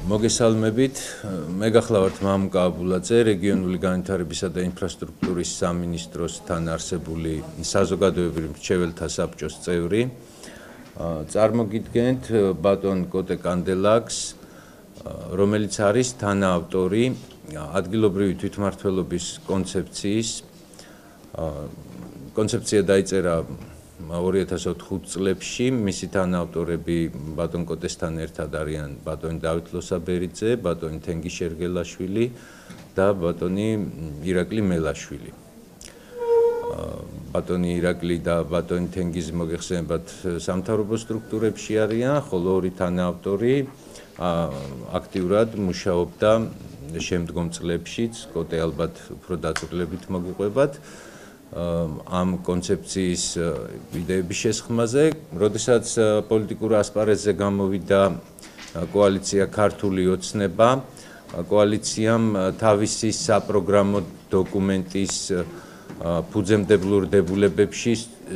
მოგესალმებით, მე გახლავართ მამუკა აბულაძე, რეგიონული განვითარებისა და ინფრასტრუქტურის სამინისტროს თან არსებული საზოგადოებრივ მრჩეველთა საბჭოს წევრი. წარმოგიდგენთ ბატონ კოტე კანდელაკს, რომელიც არის თანაავტორი ადგილობრივი თვითმმართველობის კონცეფციის. კონცეფცია დაიწერა 2005 წლებში, მისი თანაავტორები ბატონ კოტესთან ერთად არიან ბატონი დავით ლოსაბერიძე, ბატონი თენგი შერგელაშვილი და ბატონი ირაკლი მელაშვილი. ბატონი ირაკლი და ბატონი თენგიზი მოგეხსენებათ სამთავრობო სტრუქტურებში არიან, ხოლო ორი თანაავტორი აქტიურად მუშაობდა შემდგომ წლებშიც, კოტე ალბათ უფრო დაწვრილებით მოგიყვებათ. ამ კონცეფციის იდეების შესხმაზე, როდესაც პოლიტიკურ ასპარეზზე გამოვიდა კოალიცია ქართული ოცნება, კოალიციამ თავისი საპროგრამო დოკუმენტის ფუძემდებლურ დებულებებში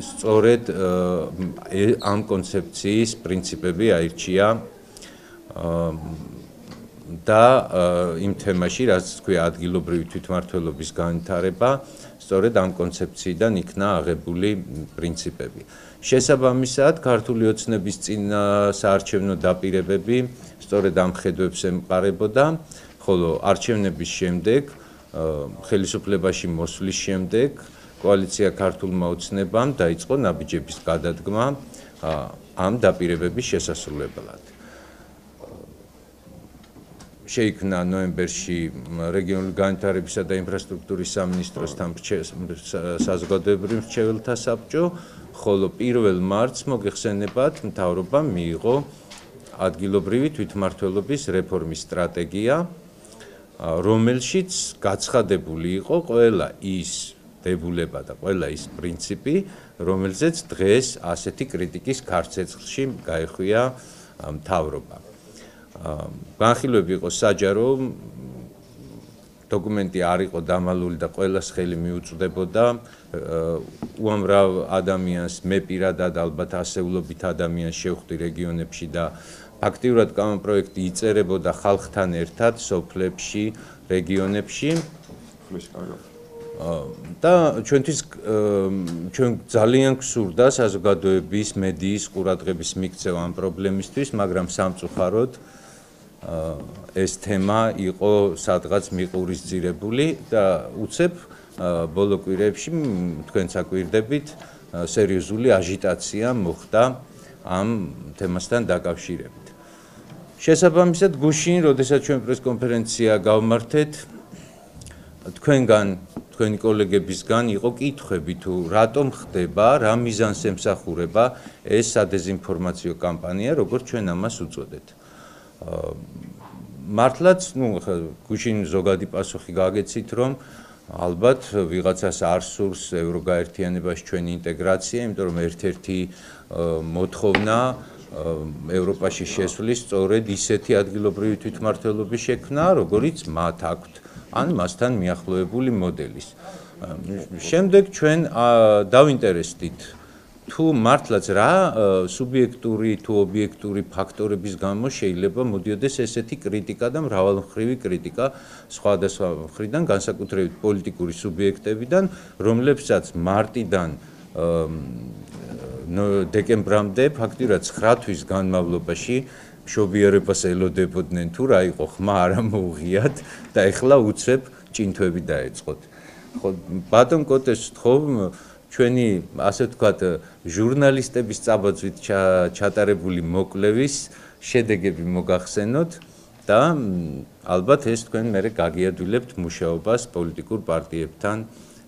სწორედ ამ კონცეფციის პრინციპები აირჩია და იმ თემაში, რაც თქვია ადგილობრივი თვითმმართველობის განვითარება, სწორედ ამ კონცეფციიდან იქნა აღებული პრინციპები. შესაბამისად, ქართული ოცნების წინასაარჩევნო დაპირებები სწორედ ამ ხედვებს ემყარებოდა, ხოლო არჩევნების შემდეგ, ხელისუფლებაში მოსვლის შემდეგ, კოალიცია ქართულმა ოცნებამ დაიწყო ნაბიჯების გადადგმა ამ დაპირებების შესასრულებლად. შეიქმნა ნოემბერში რეგიონული განვითარებისა და ინფრასტრუქტურის სამინისტროსთან საზოგადოებრივ მრჩეველთა საბჭო, ხოლო 1 მარტს მოგეხსენებათ მთავრობამ მიიღო ადგილობრივი თვითმმართველობის რეფორმის სტრატეგია, რომელშიც გაცხადებული იყო ყველა ის დებულება და ყველა ის პრინციპი, რომელზეც დღეს ასეთი კრიტიკის ქარცეცხლში გაეხვია მთავრობა. განხილვები იყო საჯარო, დოკუმენტი არ იყო დამალული და ყველას ხელი მიუწვდებოდა, უამრავ ადამიანს, მე პირადად ალბათ ასეულობით ადამიანს შევხვდი რეგიონებში და ფაქტიურად კანონპროექტი იწერებოდა ხალხთან ერთად სოფლებში, რეგიონებში. და ჩვენ ძალიან გსურდა საზოგადოების, მედიის ყურადღების მიქცევა ამ პრობლემისთვის, მაგრამ სამწუხაროდ ეს თემა იყო სადღაც მიყურისძირებული და უცებ ბოლო კვირებში თქვენც აკვირდებით სერიოზული აჟიტაცია მოხდა ამ თემასთან დაკავშირებით. შესაბამისად, გუშინ, როდესაც ჩვენ პრესკონფერენცია გავმართეთ, თქვენი კოლეგებისგან იყო კითხვები თუ რატომ ხდება, რა მიზანს ემსახურება ეს სადეზინფორმაციო კამპანია, როგორც ჩვენ ამას უწოდეთ. მართლაც, გუშინ ზოგადი პასუხი გაგეცით, რომ ალბათ ვიღაცას არ სურს ევროგაერთიანებაში ჩვენი ინტეგრაცია, იმიტომ რომ ერთ-ერთი მოთხოვნა ევროპაში შესვლის სწორედ ისეთი ადგილობრივი თვითმმართველობის შექმნა, როგორიც მათ აქვთ, ან მასთან მიახლოებული მოდელის. შემდეგ ჩვენ დავინტერესდით თუ მართლაც რა სუბიექტური თუ ობიექტური ფაქტორების გამო შეიძლება მოდიოდეს ესეთი კრიტიკა და მრავალმხრივი კრიტიკა სხვადასხვა მხრიდან, განსაკუთრებით პოლიტიკური სუბიექტებიდან, რომლებსაც მარტიდან დეკემბრამდე ფაქტიურად 9 თვის განმავლობაში მშობიარებას ელოდებოდნენ თუ რა იყო ხმა არა მოუღიათ და ეხლა უცებ ჭინთვები დაეწყოთ. ხო, ბატონ კოტეს ვთხოვ, ჩვენი ასე ვთქვათ ჟურნალისტების წაბაძვით ჩატარებული მოკვლევის შედეგები მოგახსენოთ და ალბათ ეს თქვენ მერე გაგიადვილებთ მუშაობას პოლიტიკურ პარტიებთან,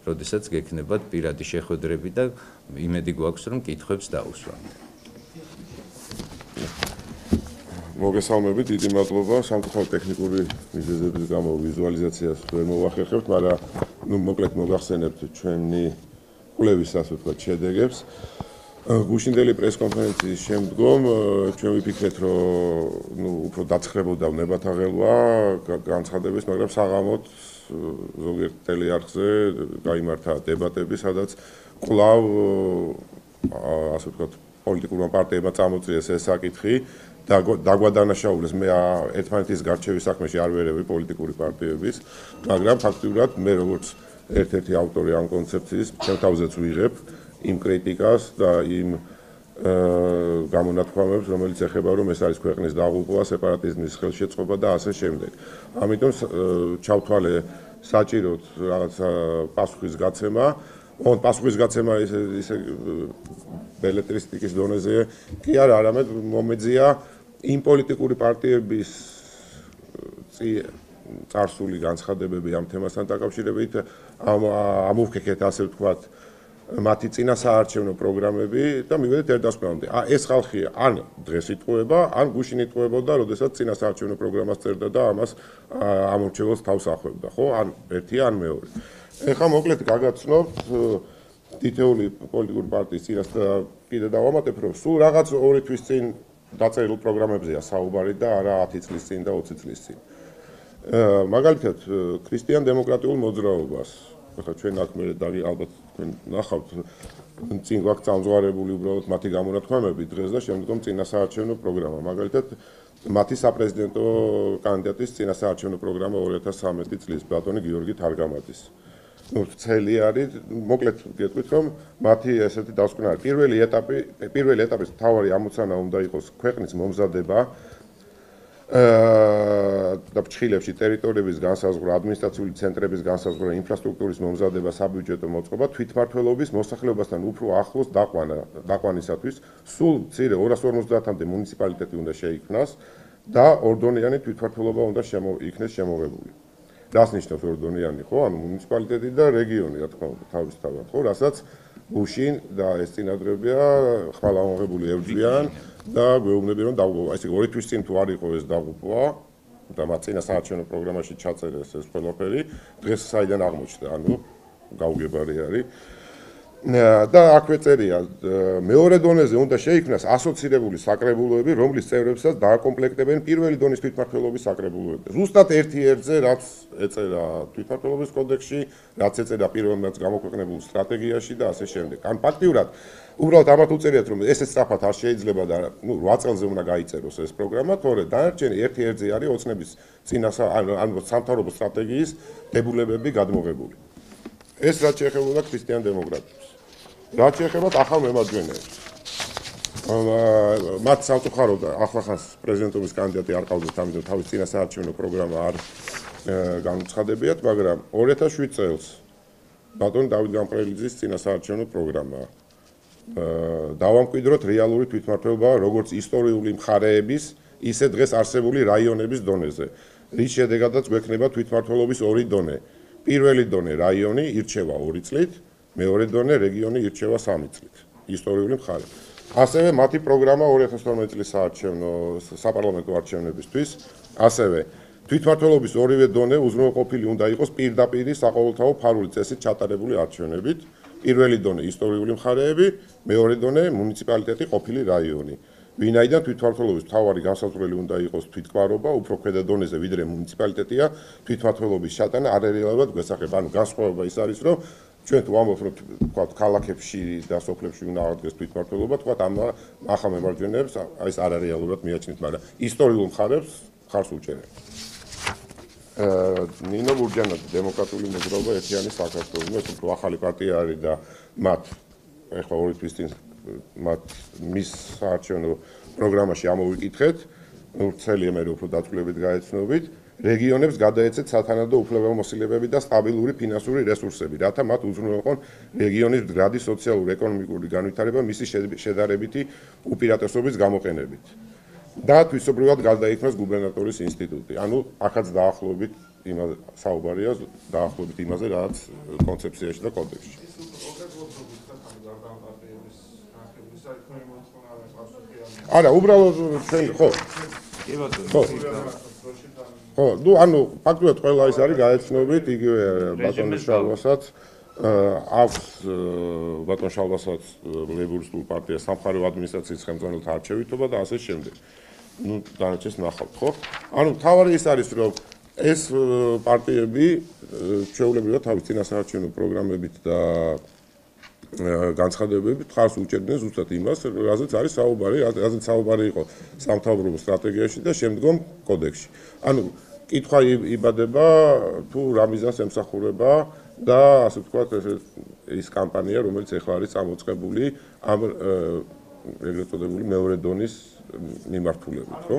როდესაც გექნებათ პირადი შეხვედრები და იმედი გვაქვს, რომ კითხვებს დაუსვამთ. მოგესალმებით, დიდი მადლობა. სამწუხაროდ ტექნიკური მიზეზების გამო ვიზუალიზაციას ვერ მოვახერხებთ, მაგრამ მოკლედ მოგახსენებთ ჩვენი კვლევის ასე ვთქვათ შედეგებს. გუშინდელი პრესკონფერენციის შემდგომ ჩვენ ვიფიქრეთ, რომ უფრო დაცხრებოდა ნებათაღელვა განცხადების, მაგრამ საღამოთ ზოგიერთ ტელეარხზე გაიმართა დებატები, სადაც კვლავ ასე ვთქვათ პოლიტიკურმა პარტიებმა წამოწიეს ეს საკითხი დაგვადანაშაულეს მე ერთმანეთის გარჩევის საქმეში არ ვერევი პოლიტიკური პარტიების, მაგრამ ფაქტიურად მე როგორც ერთ-ერთი ავტორი ამ კონცეფციის, ჩემ თავზეც ვიღებ იმ კრიტიკას და იმ გამონათქვამებს, რომელიც ეხება რომ ეს არის ქვეყნის დაღუპვა, სეპარატიზმის ხელშეწყობა და ასე შემდეგ. ამიტომ ჩავთვალე საჭიროდ რაღაც პასუხის გაცემა, პასუხის გაცემა ისე ბელეტრისტიკის დონეზე კი არა, არამედ მომეძია იმ პოლიტიკური პარტიების წარსული განცხადებები ამ თემასთან დაკავშირებით, ამოვქეკეთ ასე ვთქვათ, მათი წინასაარჩევნო პროგრამები და მივედით ერთ დასკვნამდე. ეს ხალხი ან დღეს იტყუება, ან გუშინ იტყუებოდა, როდესაც წინასაარჩევნო პროგრამას წერდა და ამას ამორჩეველს თავს ახვევდა, ხო? ან ერთი, ან მეორე. ეხლა მოკლედ გაგაცნობთ თითეული პოლიტიკური პარტიის წინას და კიდე დავამატებ, რომ სულ რაღაც 2 თვის წინ დაწერილ პროგრამებზეა საუბარი და არა 10 წლის წინ და 20 წლის წინ. მაგალითად, ქრისტიან-დემოკრატიულ მოძრაობას ხა ჩვენ აქ მე ალბათ თქვენ ნახავთ წინ გვაქვს წამზღარებული უბრალოდ მათი გამონათქვამები დღეს და შემდგომ წინასაარჩევნო პროგრამა. მაგალითად, მათი საპრეზიდენტო კანდიდატის წინასაარჩევნო პროგრამა 2013 წლის ბატონი გიორგი თარგამაძის. ცელი არის, მოკლედ გეტყვით, რომ მათი ესეთი დასკვნა არის. პირველი ეტაპის მთავარი ამოცანა უნდა იყოს ქვეყნის მომზადება და ფრჩხილებში ტერიტორიების განსაზღვრა, ადმინისტრაციული ცენტრების განსაზღვრა, ინფრასტრუქტურის მომზადება, საბიუჯეტო მოწყობა, თვითმმართველობის მოსახლეობასთან უფრო ახლოს დაყვანისათვის სულ მცირე 250-მდე მუნიციპალიტეტი უნდა შეიქმნას და ორდონიანი თვითმმართველობა უნდა იქნეს შემოღებული. რას ნიშნავს ორდონიანი, ხო? ანუ მუნიციპალიტეტი და რეგიონი, რა თქმა უნდა, თავისთავად, ხო? რასაც გუშინ და ეს წინადრებია ხმალაღმოღებული ებრძვიან და გვეუბნებიან რომ დაღუპვა. ესე 2 თვის წინ თუ არ იყო ეს დაღუპვა და მათ წინასაარჩევნო პროგრამაში ჩაწერეს ეს ყველაფერი, დღეს საიდან აღმოჩნდა, ანუ გაუგებარი არის. და აქვე წერია, მეორე დონეზე უნდა შეიქმნას ასოცირებული საკრებულოები, რომლის წევრებსაც დააკომპლექტებენ პირველი დონის თვითმმართველობის საკრებულოები. ზუსტად ერთ-ერთზე, რაც ეწერა თვითმმართველობის კოდექსში, რაც ეწერა პირველად გამოქვეყნებულ სტრატეგიაში და ასე შემდეგ. ან ფაქტიურად უბრალოდ ამათ უწერიათ, რომ ესე სწრაფად არ შეიძლება და 8 წელზე უნდა გაიწეროს ეს პროგრამა, თორე დანარჩენი ერთ-ერთზე არის ოცნების ანუ სამთავრობო სტრატეგიის დებულებები გადმოღებული. ეს რაც შეეხებოდა ქრისტიან-დემოკრატებს. რაც შეეხება ახალ მემარჯვენეებს. მათ სამწუხაროდ ახლახანს პრეზიდენტობის კანდიდატი არ ყავდათ, ამიტომ თავის წინასაარჩევნო პროგრამა არ განუცხადებიათ, მაგრამ 2007 წელს ბატონ დავით გამყრელიძის წინასაარჩევნო პროგრამა დავამკვიდროთ რეალური თვითმმართველობა როგორც ისტორიული მხარეების, ისე დღეს არსებული რაიონების დონეზე. რის შედეგადაც გვექნება თვითმმართველობის 2 დონე. პირველი დონე რაიონი ირჩევა 2 წლით, მეორე დონე რეგიონი ირჩევა 3 წლით. ისტორიული მხარე. ასევე მათი პროგრამა 2012 წლის საპარლამენტო არჩევნებისთვის, ასევე თვითმმართველობის 2-ვე დონე უზრუნველყოფილი უნდა იყოს პირდაპირი საყოველთაო ფარული წესით ჩატარებული არჩევნებით. პირველი დონე ისტორიული მხარეები, მეორე დონე მუნიციპალიტეტი ყოფილი რაიონი. ვინაიდან თვითმმართველობის მთავარი განსაზღვრელი უნდა იყოს თვითგვარობა, უფრო ქვედა დონეზე ვიდრე მუნიციპალიტეტია, თვითმმართველობის ჩატანა არარეალურად გვესახება. ანუ განსხვავება ის არის, რომ ჩვენ თუ ვამბობთ, რომ თქვათ ქალაქებში და სოფლებში უნდა აღდგეს თვითმმართველობა, თქვათ ამ ახალ მემარჯვენეებს ეს არარეალურად მიაჩნით, მაგრამ ისტორიულ მხარებს ხარს უჭერენ. ნინო ბურჯანაძე, დემოკრატიული მოძრაობა ერთიანი საქართველოს, ეს უფრო ახალი პარტია არის და მათ ეხლა 2 თვის წინ მის საარჩევნო პროგრამაში ამოვიკითხეთ, ვრცელია მე უფრო დაწვრილებით გაეცნობით, რეგიონებს გადაეცეთ სათანადო უფლებამოსილებები და სტაბილური ფინანსური რესურსები, რათა მათ უზრუნველყონ რეგიონის მდგრადი სოციალურ-ეკონომიკური განვითარება მისი შედარებითი უპირატესობის გამოყენებით. და თვისობრივად გადაიქმნას გუბერნატორის ინსტიტუტი. ანუ ახაც დაახლოებით იმაზე საუბარია, დაახლოებით იმაზე, რაც კონცეფციაში და კოდექსში. არა, უბრალოდ ხო. ხო, ანუ ფაქტობრივად ყველა ის არის გაეცნობით, იგივე ბატონ შალვასაც აქვს ბატონ შალვასაც ლეიბორისტულ პარტიას სამხარეო ადმინისტრაციის ხელმძღვანელთა არჩევითობა და ასე შემდეგ. დანარჩენს ნახავთ, ხო? ანუ თავარი ის არის, რომ ეს პარტიები ჩვეულებრივად თავის წინასაარჩევნო პროგრამებით და განცხადებები თხარს უჭერდნენ ზუსტად იმას, რაზეც არის საუბარი, რაზეც საუბარი იყო სამთავრობო სტრატეგიაში და შემდგომ კოდექსში. ანუ კითხვა იბადება თუ რა მიზანს ემსახურება და ასე ვთქვათ ის კამპანია, რომელიც ახლა არის წამოწყებული ამ ეგრეთ წოდებული მეორე დონის მიმართულებით, ხო?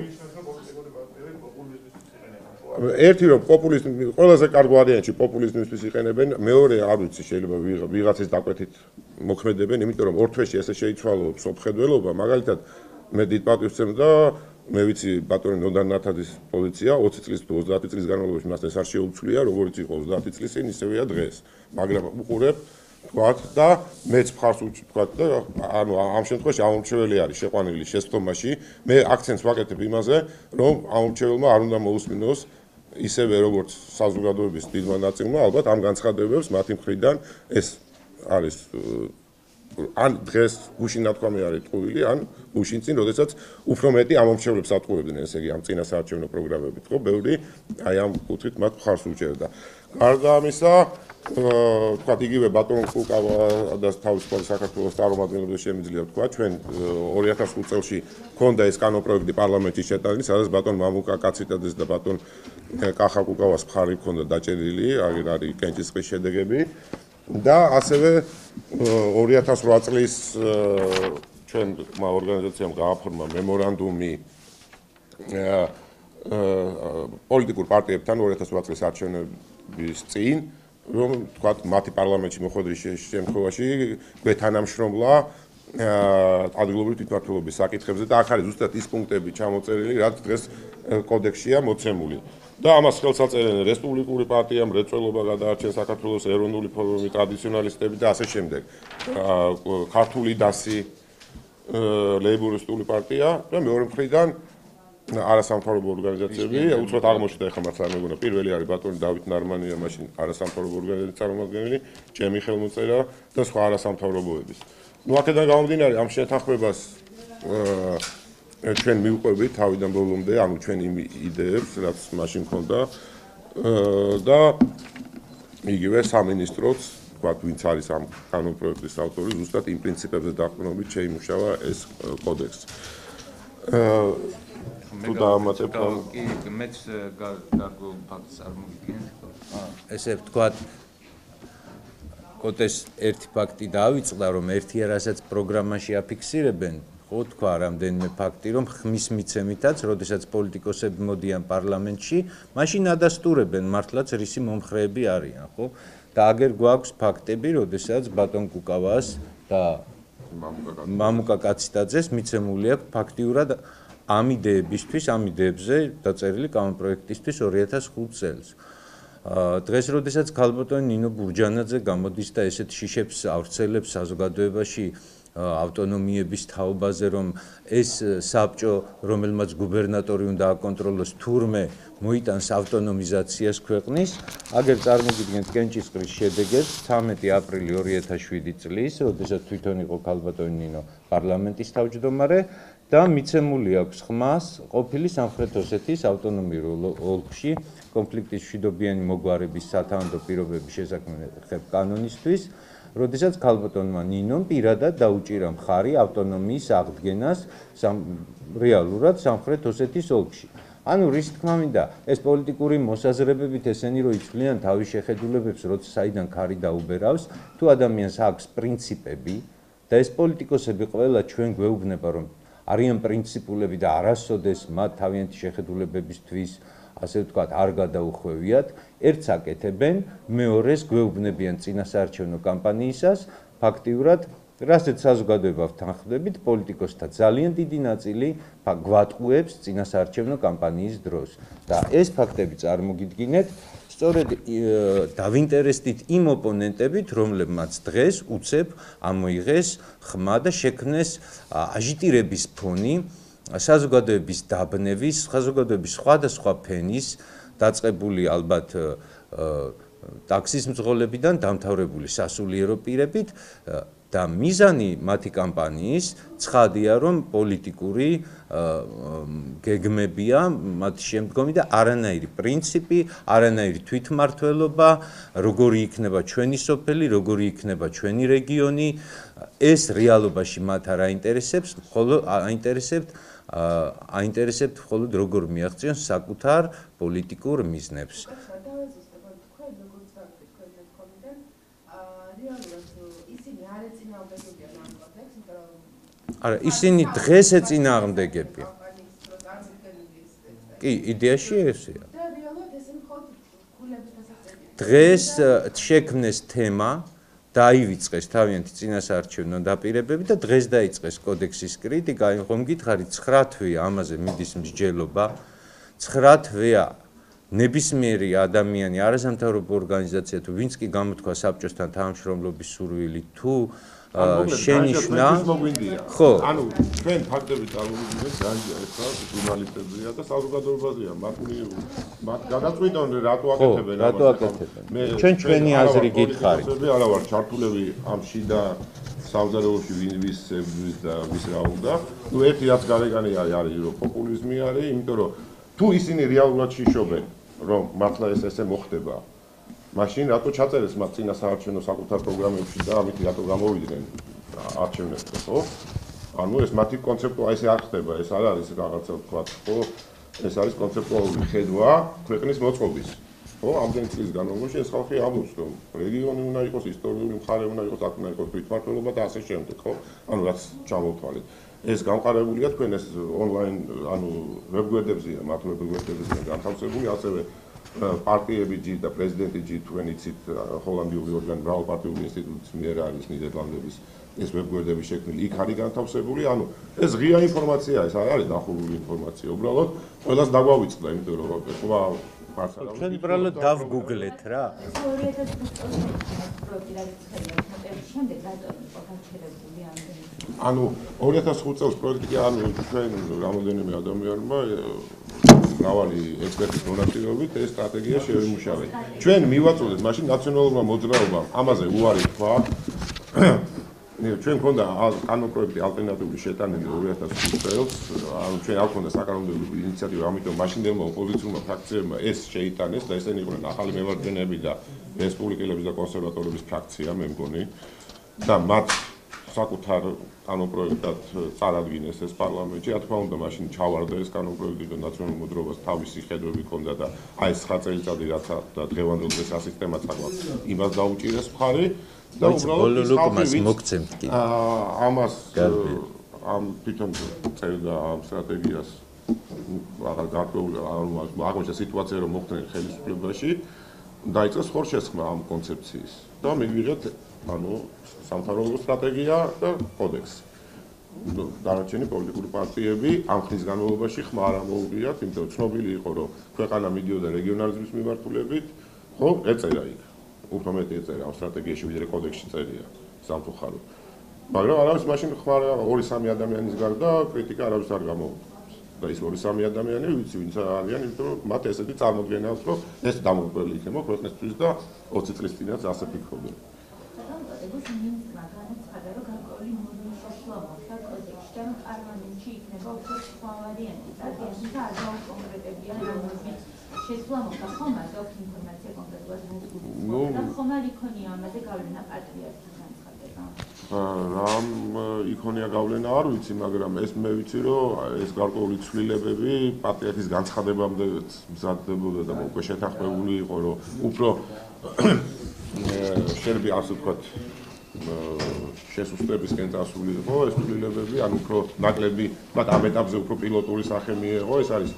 ერთი რომ პოპულიზმი ყველაზე კარგ ვარიანტში პოპულიზმისთვის იყენებენ, მეორე არ ვიცი შეიძლება ვიღაცის დაკვეთით მოქმედებენ, იმიტომ რომ ორ თვეში ესე შეიცვალო სოფხედველობა, მაგალითად მე დიდ პატივს ვცემ და მე ვიცი ბატონი ნოდარ ნათაძის პოზიცია 20 წლის თუ 30 წლის განმავლობაში მას ეს არ შეუცვლია, როგორც იყო 30 წლის წინ, ისევეა დღეს. მაგრამ უყურებ თქვათ და მეც მხარს ვთქვათ და ანუ ამ შემთხვევაში ამომრჩეველი არის შეყვანილი შესწომაში. მე აქცენტს ვაკეთებ იმაზე, რომ ამომრჩეველმა არ უნდა მოусმინოს ისევე როგორც საზოგადოების დიდმა ნაწილმა, ალბათ ამ განცხადებებს მათი მხრიდან ეს არის ან დღეს გუშინ ნათქვამი არის ტყუილი, ან გუშინ წინ, როდესაც უფრო მეტი ამომრჩევლებს ატყუებდნენ, ესე იგი ამ წინასაარჩევნო პროგრამებით, ხო, ბევრი აი ამ კუთხით მათ მხარს უჭერდა. გარდა ამისა, თქვათ იგივე ბატონ კუკავა და თავისუფალი საქართველოს წარმომადგენლებს შემიძლია თქვა, ჩვენ 2005 წელს ქონდა ეს კანონპროექტი პარლამენტში შეტანილი, სადაც ბატონ მამუკა კაციტაძეს და ბატონ კახა კუკავას მხარი ჰქონდა დაჭერილი, არის კენჭისყრის შედეგები. და ასევე 2008 წლის ჩვენმა ორგანიზაციამ გააფორმა მემორანდუმი პოლიტიკურ პარტიებთან 2008 წლის არჩევნების წინ, რომ თქვათ მათი პარლამენტში მოხვედრის შემთხვევაში გვეთანამშრომლა ადგილობრივი თვითმმართველობის საკითხებზე და აქ არის ზუსტად ის პუნქტები ჩამოწერილი, რაც დღეს კოდექსშია მოცემული. და ამას ხელს აწერენ რესპუბლიკური პარტია, მრეწველობა გადაარჩენ საქართველოს ეროვნული ფორუმი, ტრადიციონალისტები და ასე შემდეგ. ქართული დასი, ლეიბორისტული პარტია და მეორე მხრიდან არასამთავრობო ორგანიზაციები, უცბად აღმოჩნდა ახლა მათ არ მეგონა, პირველი არის ბატონი დავით ნარმანია, მაშინ არასამთავრობო ორგანიზაციის წარმომადგენელი, ჩემი ხელმოწერა და სხვა არასამთავრობოების. ნუ აქედან გამომდინარე ამ შეთანხმებას ჩვენ მივყვებით თავიდან ბოლომდე, ანუ ჩვენ იმ იდეებს, რაც მაშინ მქონდა და იგივე სამინისტროც, თქვათ, ვინც არის ამ კანონპროექტის ავტორი, ზუსტად იმ პრინციპებზე დაყრდნობით შეიმუშავა ეს კოდექსი. თუ დაამატებ კი მეც გარკვეულ ფაქტს წარმოგიდგენთ. ესე ვთქვათ, კოდექსს ერთი ფაქტი დაავიწყდა, რომ ერთი რასაც პროგრამაში აფიქსირებენ, ხო თქვა რამდენიმე ფაქტი, რომ ხმის მიცემითაც, როდესაც პოლიტიკოსები მოდიან პარლამენტში, მაშინ ადასტურებენ მართლაც რისი მომხრეები არიან, ხო? და აგერ გვაქვს ფაქტები, როდესაც ბატონ კუკავას და მამუკა კაციტაძეს მიცემული აქვს ფაქტიურად ამ იდეებისთვის, ამ იდეებზე დაწერილი კანონპროექტისთვის 2005 წელს. დღეს როდესაც ქალბატონი ნინო ბურჯანაძე გამოდის და ესეთ შიშებს ავრცელებს საზოგადოებაში ავტონომიების თაობაზე, რომ ეს საბჭო, რომელმაც გუბერნატორი უნდა აკონტროლოს, თურმე მოიტანს ავტონომიზაციას ქვეყნის, აგერ წარმოგიდგენთ კენჭისყრის შედეგებს 13 აპრილი 2007 წლის, როდესაც თვითონ იყო ქალბატონი ნინო პარლამენტის თავმჯდომარე და მიცემული აქვს ხმას ყოფილი სამხრეთ ოსეთის ავტონომიურ ოლქში კონფლიქტის მშვიდობიანი მოგვარების სათავდო პირობების შესაქმნელ კანონისთვის, როდესაც ქალბატონმა ნინომ პირადად დაუჭირა მხარი ავტონომიის აღდგენას რეალურად სამხრეთ ოსეთის ოლქში. ანუ რის თქმა მინდა, ეს პოლიტიკური მოსაზრებებით ესენი რო იცვლიან თავის შეხედულებებს, როცა საიდან ქარი დაუბერავს, თუ ადამიანს აქვს პრინციპები და ეს პოლიტიკოსები ყველა ჩვენ გვეუბნება, რომ არიან პრინციპულები და არასოდეს მათ თავიანთი შეხედულებებისთვის ასე ვთქვათ, არ გადაუხვევიათ, ერთს აკეთებენ, მეორეს გვეუბნებიან წინასაარჩევნო კამპანიისას, ფაქტიურად, რასაც საზოგადოება ვთანხმდებით, პოლიტიკოსთა ძალიან დიდი ნაწილი გვატყუებს წინასაარჩევნო კამპანიის დროს. და ეს ფაქტები წარმოგიდგინეთ, სწორედ დავინტერესდით იმ ოპონენტებით, რომლებმაც დღეს უცებ ამოიღეს ხმა და შექმნეს აჟიტირების ფონი საზოგადოების დაბნევის, საზოგადოების სხვადასხვა ფენის, დაწყებული ალბათ ტაქსის მძღოლებიდან დამთავრებული სასულიერო პირებით, და მიზანი მათი კამპანიის ცხადია, რომ პოლიტიკური გეგმებია მათი შემდგომი და არანაირი პრინციპი, არანაირი თვითმმართველობა, როგორი იქნება ჩვენი სოფელი, როგორი იქნება ჩვენი რეგიონი, ეს რეალობაში მათ არ აინტერესებს, ხოლო აინტერესებთ მხოლოდ როგორ მიაღწიონ საკუთარ პოლიტიკურ მიზნებს. არა, ისინი დღეს ეწინააღმდეგებიან. კი, იდეაში ესეა. დღეს შექმნეს თემა, დაივიწყეს თავიანთი წინასაარჩევნო დაპირებები და დღეს დაიწყეს კოდექსის კრიტიკა, ხომ გითხარით 9 თვეა ამაზე მიდის მსჯელობა, 9 თვეა ნებისმიერი ადამიანი, არასამთავრობო ორგანიზაცია თუ ვინც კი გამოთქვა საბჭოსთან თანამშრომლობის სურვილი თუ შენიშვნა ხო ანუ ჩვენ ფაქტები წარმოვიდგინეთ განჯა ეს რა ჟურნალისტებია და საზოგადოებაზეა მათ გადაწყვიტონ რატო აკეთებენ ამას ჩვენ ჩვენი აზრი გითხარით არა ვარ ჩართულები ამ შიდა სამზარეულოში ვის და ვის რა უნდა ნუ ერთი რაც გარეგანი არის რომ პოპულიზმი არის იმიტომ რომ თუ ისინი რეალურად შიშობენ რომ მართლა ესე მოხდება მაშინ რატო ჩაწერეს მათ წინასაარჩევნო საკუთარ პროგრამებში და ამით რატო გამოვიდნენ არჩევნებზე ხო? ანუ ეს მათი კონცეპტუა ესე არ ხდება, ეს არ არის რაღაცა თქვა, ხო? ეს არის კონცეპტუალური ხედვა ქვეყნის მოწყობის. ხო? ამდენი წლის განმავლობაში ეს ხალხი ამბობს, რომ რეგიონი უნდა იყოს, ისტორიული მხარე უნდა იყოს, აქ უნდა იყოს თვითმმართველობა და ასე შემდეგ, ხო? ანუ რაც ჩამოვთვალეთ. ეს გამყარებულია თქვენ ეს ონლაინ, ანუ ვებგვერდებზეა, მათ ვებგვერდებზეა განთავსებული, ასევე პარტიები ჯი და პრეზიდენტი ჯი თქვენ იცით ჰოლანდიური ორგანო მრავალპარტიული ინსტიტუტის მიერ არის ნიდერლანდების ეს ვებგვერდები შექმნილი იქ არის განთავსებული ანუ ეს ღია ინფორმაციაა ეს არ არის დახურული ინფორმაცია უბრალოდ ყველას დაგვავიწყდა იმიტომ რომ ეხლა პარტია ჩვენ უბრალოდ დავგუგლეთ რა ანუ 2005 წელს პროექტი ანუ ჩვენ რამოდენიმე ადამიანმა მრავალი ექსპერტის მონაწილეობით ეს სტრატეგია შევიმუშავეთ. ჩვენ მივაწოდეთ მაშინ ნაციონალურმა მოძრაობამ ამაზე უარი თქვა. ჩვენ გქონდა კანონპროექტი ალტერნატიული შეტანილი 2005 წელს, ანუ ჩვენ არ გქონდა საკანონმდებლო ინიციატივა, ამიტომ მაშინდელმა ოპოზიციურმა ფრაქციებმა ეს შეიტანეს და ესენი იყვნენ ახალი მემარჯვენეები და რესპუბლიკელების და კონსერვატორების ფრაქცია, მე მგონი. და მათ საკუთარ კანონპროექტად წარადგინეს ეს პარლამენტში, რა თქმა უნდა, მაშინ ჩავარდა ეს კანონპროექტი და ნაციონალურ მოძრაობას თავისი ხედვები ჰქონდა და აი ეს 9 წელიწადი რაც და დღევანდელ დღეს ასისტემაც აგვაქვს, იმას დაუჭირეს მხარი და უბრალოდ მას მოგცემთ კი. ამას ამ თვითონ წერდა ამ სტრატეგიას აღარ გარკვეული აღმოჩნდა სიტუაცია რომ მოხდნენ ხელისუფლებაში დაიწყეს ხორშესხმა ამ კონცეფციის და მიგვიღეთ ანუ სამთავრობო სტრატეგია და კოდექსი. დანარჩენი პოლიტიკური პარტიები ამ ხნის განმავლობაში ხმა არ ამოუღიათ, იმიტომ რომ ცნობილი იყო, რომ ქვეყანა მიდიოდა რეგიონალიზმის მიმართულებით, ხო, ეწერა იქ. უფრო მეტი ეწერა ამ სტრატეგიაში, ვიდრე კოდექსში წერია სამწუხაროდ. მაგრამ არავის მაშინ ხმა 2-3 ადამიანის გარდა კრიტიკა არავის არ გამოუწევს. და ის 2-3 ადამიანი ვიცი ვინც არიან, იმიტომ რომ მათ ესეთი წარმოდგენა აქვს, რომ ეს დამოუკიდებელი იქნება ქვეყნისთვის და 20 წლის წინაც ასე ფიქრობდნენ. ეს მინსკმა განაცხადა, რომ გარკვეული მოსაშლა მოხდა კოდექსში და პარლამენტში იქნება უფრო სხვა ვარიანტი. წარდგენილი და არ გაუკონკრეტებიან რომელზეც შესვლა მოხდა, ხომ არ გაქვს ინფორმაცია კონკრეტულად მოსულს. და ხომ არ იქონია ამაზე გავლენა პარტიასთან განცხადება? რამ იქონია გავლენა არ ვიცი, მაგრამ ეს მე ვიცი, რომ ეს გარკვეული ცვლილებები პარტიების განცხადებამდე მზადდებოდა და უკვე შეთანხმებული იყო, რომ უფრო შეიძლება ასე ვთქვათ შესუსტებისკენ წასული იყო ეს ცვლილებები, ანუ უფრო ნაკლები, მათ ამ ეტაპზე უფრო პილოტური სახე მიიღო, ეს არის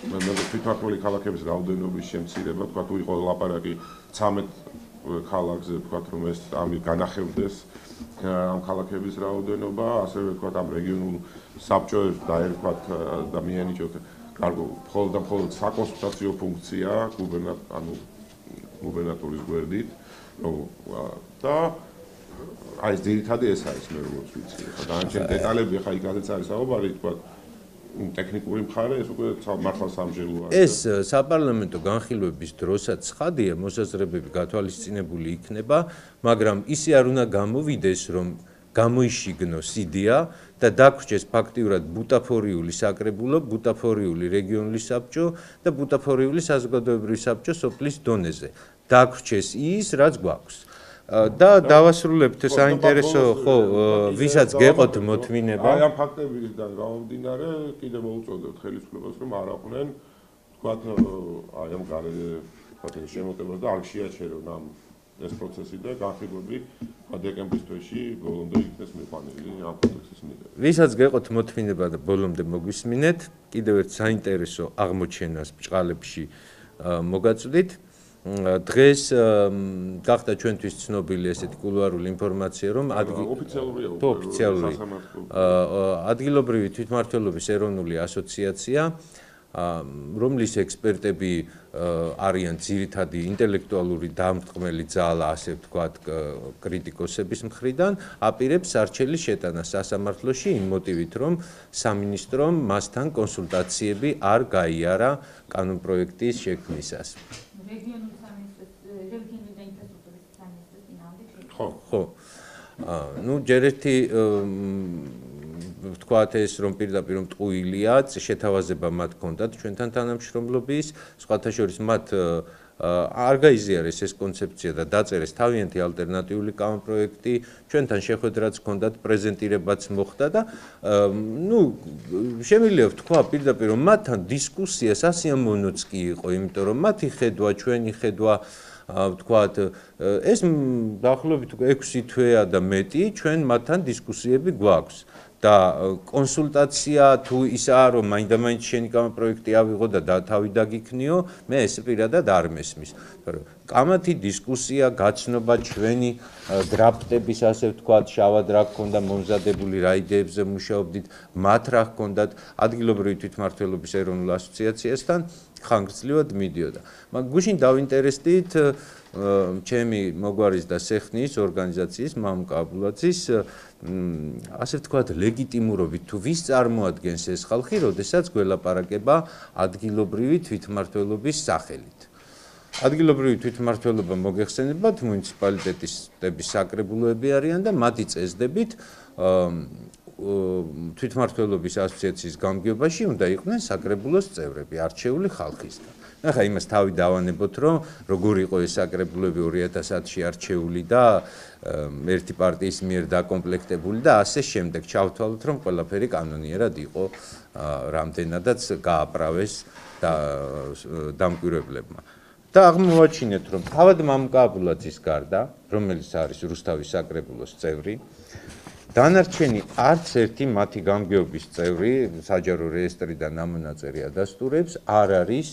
თვითმმართველი ქალაქების რაოდენობის შემცირება, ვთქვათ, თუ იყო ლაპარაკი 13 ქალაქზე, ვთქვათ, რომ ეს ამით განახევდეს ამ ქალაქების რაოდენობა, ასევე ვთქვათ, ამ რეგიონულ საბჭოებს დაერქვათ და მიენიჭოთ მხოლოდ და მხოლოდ საკონსულტაციო ფუნქცია გუბერნატორის გვერდით. და აი ეს ძირითადი ეს არის მე როგორც ვიცი. ხა დანარჩენი დეტალები ხა იქაც არის საუბარი, თქვა ტექნიკური მხარე ეს უკვე მართლა სამჯეროა. ეს საპარლამენტო განხილვების დროსაც ცხადია, მოსაზრებები გათვალისწინებული იქნება, მაგრამ ისე არ უნდა გამოვიდეს, რომ გამოიშიგნოს იდეა და დაგვრჩეს ფაქტიურად ბუტაფორიული საკრებულო, ბუტაფორიული რეგიონული საბჭო და ბუტაფორიული საზოგადოებრივი საბჭო სოფლის დონეზე. დაგვრჩეს ის, რაც გვაქვს. და დავასრულებთ საინტერესო ხო ვისაც გეყოთ მოთმინება. აი ამ ფაქტებიდან გამომდინარე კიდევ მოუწოდებთ ხელისუფლებას რომ არ აყვნენ თქვათ აი ამ გარეთა შემოტევას და არ შეაჩერონ ამ ეს პროცესი და განხილვები დეკემბრის თვეში ბოლომდე იქნეს მიყვანილი ამ კონტექსტის მიერ. ვისაც გეყოთ მოთმინება და ბოლომდე მოგვისმინეთ, კიდევ ერთ საინტერესო აღმოჩენას ბჭყალებში მოგაწვდით. დღეს გახდა ჩვენთვის ცნობილი ესეთი კულუარული ინფორმაცია, რომ ოფიციალური ადგილობრივი თვითმმართველობის ეროვნული ასოციაცია, რომლის ექსპერტები არიან ძირითადი ინტელექტუალური დამრტყმელი ძალა, ასე ვთქვათ, კრიტიკოსების მხრიდან, აპირებს სარჩელის შეტანას სასამართლოში იმ მოტივით, რომ სამინისტრომ მასთან კონსულტაციები არ გაიარა კანონპროექტის შექმნისას. ხო. ნუ ჯერ ერთი ვთქვათ ეს რომ პირდაპირ მტყუილია, შეთავაზება მათ ჰქონდათ ჩვენთან თანამშრომლობის, სხვათა შორის მათ არ გაიზიარეს ეს კონცეფცია და დაწერეს თავიანთი ალტერნატიული კანონპროექტი, ჩვენთან შეხვედრაც ჰქონდათ, პრეზენტირებაც მოხდა და ნუ შემიძლია ვთქვა პირდაპირ რომ მათთან დისკუსია სასიამოვნოც კი იყო, იმიტომ რომ მათი ხედვა, ჩვენი ხედვა ვთქვათ, ეს დაახლოებით 6 თვეა და მეტი ჩვენ მათთან დისკუსიები გვაქვს. და კონსულტაცია თუ ისაა რომ მაინდა-მაინც შენი კანონპროექტი ავიღო და თავი დაგიქნიო, მე ეს პირადად არ მესმის. კამათი დისკუსია, გაცნობა ჩვენი დრაფტების, ასე ვთქვათ, შავად რა გქონდა მომზადებული, რა იდეებზე მუშაობდით, მათ რა გქონდათ ადგილობრივი თვითმმართველობის ეროვნულ ასოციაციასთან ხანგრძლივად მიდიოდა. მაგრამ გუშინ დავინტერესდით ჩემი მოგვარის და სეხნის ორგანიზაციის მამუკა აბულაძის ასე ვთქვათ ლეგიტიმურობით თუ ვის წარმოადგენს ეს ხალხი, როდესაც გველაპარაკება ადგილობრივი თვითმმართველობის სახელით. ადგილობრივი თვითმმართველობა მოგეხსენებათ მუნიციპალიტეტების საკრებულოები არიან და მათი წესდებით თვითმმართველობის ასოციაციის გამგეობაში უნდა იყვნენ საკრებულოს წევრები, არჩეული ხალხისგან. ახლა იმას თავი დავანებოთ, რომ როგორ იყო ეს საკრებულოები 2010-ში არჩეული და ერთი პარტიის მიერ დაკომპლექტებული და ასე შემდეგ. ჩავთვალოთ, რომ ყველაფერი კანონიერად იყო, რამდენადაც გააправეს დამკვირვებლებმა. და აღმოვაჩინეთ, რომ თავად მამუკა აბულაძის გარდა, რომელიც არის რუსთავის საკრებულოს წევრი, დანარჩენი არც ერთი მათი გამგეობის წევრი, საჯარო რეესტრიდან ამონაწერი ადასტურებს, არ არის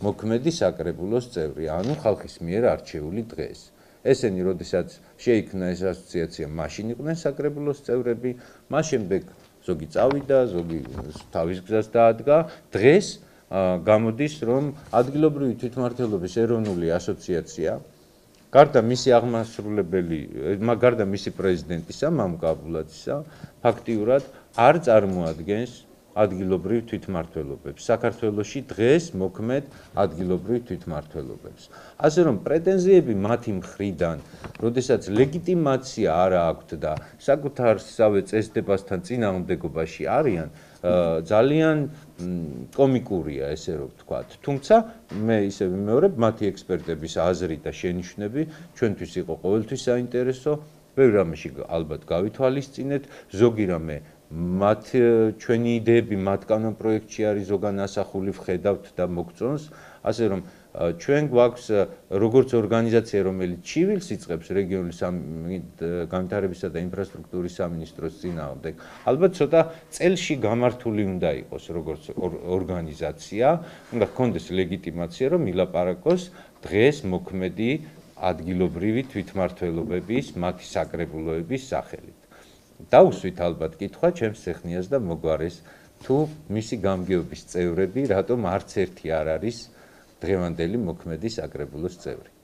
მოქმედი საკრებულოს წევრი, ანუ ხალხის მიერ არჩეული დღეს. ესენი, როდესაც შეიქმნა ეს ასოციაცია, მაშინ იყვნენ საკრებულოს წევრები, მას შემდეგ ზოგი წავიდა, ზოგი თავის გზას დაადგა, დღეს გამოდის, რომ ადგილობრივი თვითმმართველობის ეროვნული ასოციაცია, გარდა მისი აღმასრულებელი, გარდა მისი პრეზიდენტისა, მამუკა აბულაძისა, ფაქტიურად არ წარმოადგენს ადგილობრივ თვითმმართველობებს. საქართველოში დღეს მოქმედ ადგილობრივ თვითმმართველობებს. ასე რომ პრეტენზიები მათი მხრიდან, როდესაც ლეგიტიმაცია არ აქვთ და საკუთარსავე წესდებასთან წინააღმდეგობაში არიან, ძალიან კომიკურია, ესე რომ ვთქვათ. თუმცა მე ისე ვიმეორებ, მათი ექსპერტების აზრი და შენიშვნები ჩვენთვის იყო ყოველთვის საინტერესო, ბევრ რამეში ალბათ გავითვალისწინეთ, ზოგი რამე მათ ჩვენი იდეები მათ კანონპროექტში არის ზოგან ასახული, ვხედავთ და მოგწონს, ასე რომ ჩვენ გვაქვს როგორც ორგანიზაცია, რომელიც ჩივილს იწყებს რეგიონული განვითარებისა და ინფრასტრუქტურის სამინისტროს წინააღმდეგ, ალბათ ცოტა წელში გამართული უნდა იყოს როგორც ორგანიზაცია, უნდა ჰქონდეს ლეგიტიმაცია, რომ ილაპარაკოს დღეს მოქმედი ადგილობრივი თვითმმართველობების, მათი საკრებულოების სახელით. დაუსვით ალბათ კითხვა ჩემს სეხნიას და მოგვარეს, თუ მისი გამგეობის წევრები, რატომ არც ერთი არ არის დღევანდელი მოქმედი საკრებულოს წევრი.